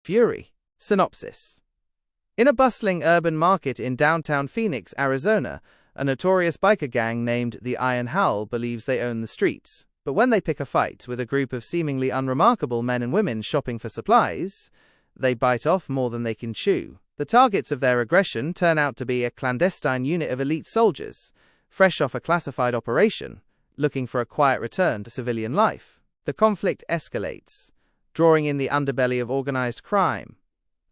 Fury. Synopsis. In a bustling urban market in downtown Phoenix, Arizona, a notorious biker gang named the Iron Howl believes they own the streets. But when they pick a fight with a group of seemingly unremarkable men and women shopping for supplies, they bite off more than they can chew. The targets of their aggression turn out to be a clandestine unit of elite soldiers, fresh off a classified operation, looking for a quiet return to civilian life. The conflict escalates, drawing in the underbelly of organized crime,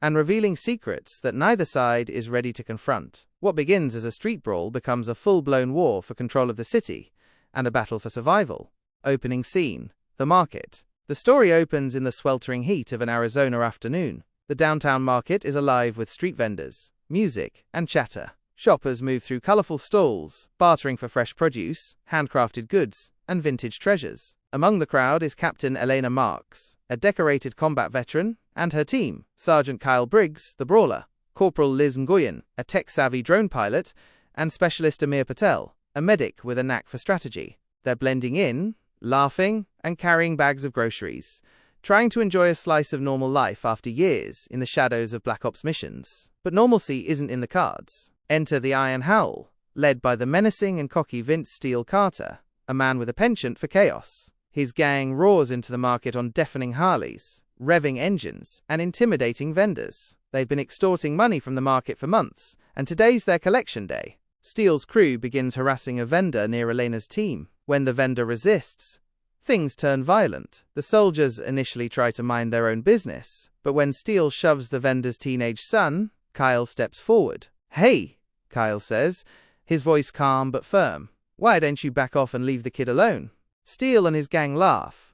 and revealing secrets that neither side is ready to confront. What begins as a street brawl becomes a full-blown war for control of the city, and a battle for survival. Opening scene: the market. The story opens in the sweltering heat of an Arizona afternoon. The downtown market is alive with street vendors, music, and chatter. Shoppers move through colorful stalls, bartering for fresh produce, handcrafted goods, and vintage treasures. Among the crowd is Captain Elena Marks, a decorated combat veteran, and her team, Sergeant Kyle Briggs, the brawler, Corporal Liz Nguyen, a tech-savvy drone pilot, and Specialist Amir Patel, a medic with a knack for strategy. They're blending in, laughing, and carrying bags of groceries, trying to enjoy a slice of normal life after years in the shadows of Black Ops missions. But normalcy isn't in the cards. Enter the Iron Howl, led by the menacing and cocky Vince Steele Carter, a man with a penchant for chaos. His gang roars into the market on deafening Harleys, revving engines, and intimidating vendors. They've been extorting money from the market for months, and today's their collection day. Steele's crew begins harassing a vendor near Elena's team. When the vendor resists, things turn violent. The soldiers initially try to mind their own business, but when Steele shoves the vendor's teenage son, Kyle steps forward. "Hey," Kyle says, his voice calm but firm. "Why don't you back off and leave the kid alone?" Steele and his gang laugh,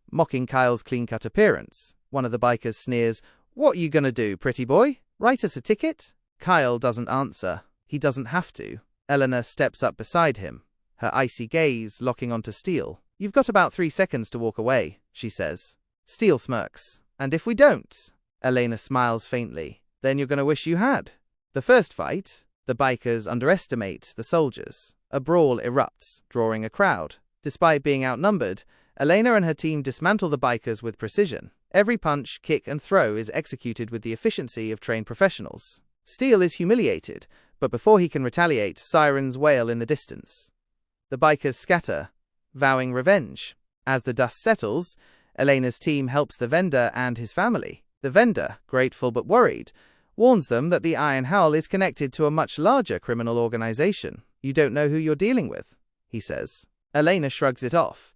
mocking Kyle's clean-cut appearance. One of the bikers sneers, "What you gonna do, pretty boy? Write us a ticket?" Kyle doesn't answer. He doesn't have to. Elena steps up beside him, her icy gaze locking onto Steele. "You've got about 3 seconds to walk away," she says. Steele smirks. "And if we don't?" Elena smiles faintly. "Then you're gonna wish you had." The first fight, the bikers underestimate the soldiers. A brawl erupts, drawing a crowd. Despite being outnumbered, Elena and her team dismantle the bikers with precision. Every punch, kick, and throw is executed with the efficiency of trained professionals. Steele is humiliated, but before he can retaliate, sirens wail in the distance. The bikers scatter, vowing revenge. As the dust settles, Elena's team helps the vendor and his family. The vendor, grateful but worried, warns them that the Iron Howl is connected to a much larger criminal organization. "You don't know who you're dealing with," he says. Elena shrugs it off,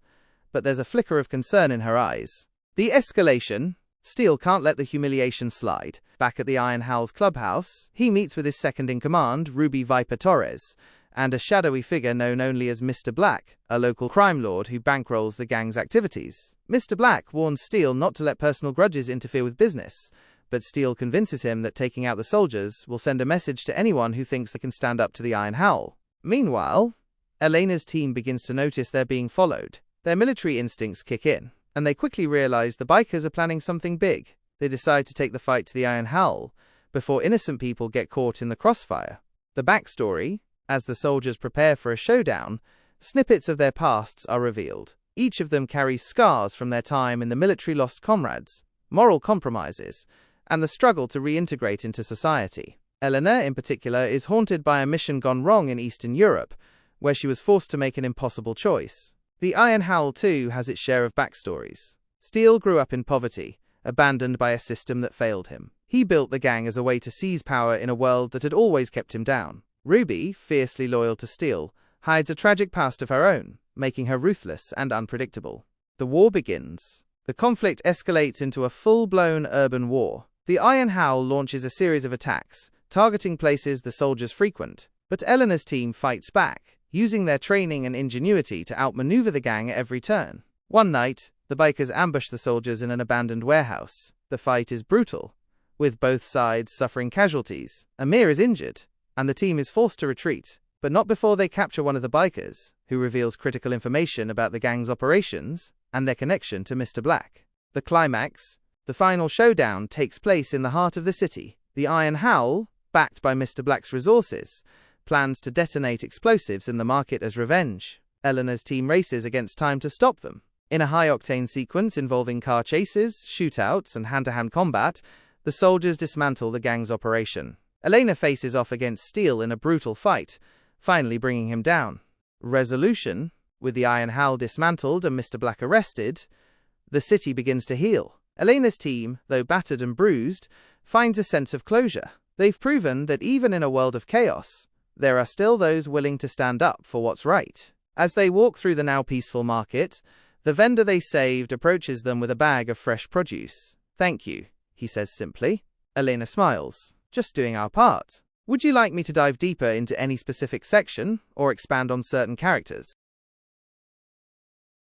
but there's a flicker of concern in her eyes. The escalation. Steele can't let the humiliation slide. Back at the Iron Howl's clubhouse, he meets with his second-in-command, Ruby Viper Torres, and a shadowy figure known only as Mr. Black, a local crime lord who bankrolls the gang's activities. Mr. Black warns Steele not to let personal grudges interfere with business, but Steele convinces him that taking out the soldiers will send a message to anyone who thinks they can stand up to the Iron Howl. Meanwhile, Elena's team begins to notice they're being followed. Their military instincts kick in, and they quickly realize the bikers are planning something big. They decide to take the fight to the Iron Howl before innocent people get caught in the crossfire. The backstory: as the soldiers prepare for a showdown, snippets of their pasts are revealed. Each of them carries scars from their time in the military, lost comrades, moral compromises, and the struggle to reintegrate into society. Elena, in particular, is haunted by a mission gone wrong in Eastern Europe, where she was forced to make an impossible choice. The Iron Howl, too, has its share of backstories. Steele grew up in poverty, abandoned by a system that failed him. He built the gang as a way to seize power in a world that had always kept him down. Ruby, fiercely loyal to Steele, hides a tragic past of her own, making her ruthless and unpredictable. The war begins. The conflict escalates into a full-blown urban war. The Iron Howl launches a series of attacks, targeting places the soldiers frequent, but Elena's team fights back, using their training and ingenuity to outmaneuver the gang at every turn. One night, the bikers ambush the soldiers in an abandoned warehouse. The fight is brutal, with both sides suffering casualties. Amir is injured, and the team is forced to retreat, but not before they capture one of the bikers, who reveals critical information about the gang's operations and their connection to Mr. Black. The climax, the final showdown, takes place in the heart of the city. The Iron Howl, backed by Mr. Black's resources, plans to detonate explosives in the market as revenge. Elena's team races against time to stop them. In a high-octane sequence involving car chases, shootouts, and hand-to-hand combat, the soldiers dismantle the gang's operation. Elena faces off against Steele in a brutal fight, finally bringing him down. Resolution: with the Iron Hal dismantled and Mr. Black arrested, the city begins to heal. Elena's team, though battered and bruised, finds a sense of closure. They've proven that even in a world of chaos, there are still those willing to stand up for what's right. As they walk through the now peaceful market, the vendor they saved approaches them with a bag of fresh produce. "Thank you," he says simply. Elena smiles. "Just doing our part. Would you like me to dive deeper into any specific section, or expand on certain characters?"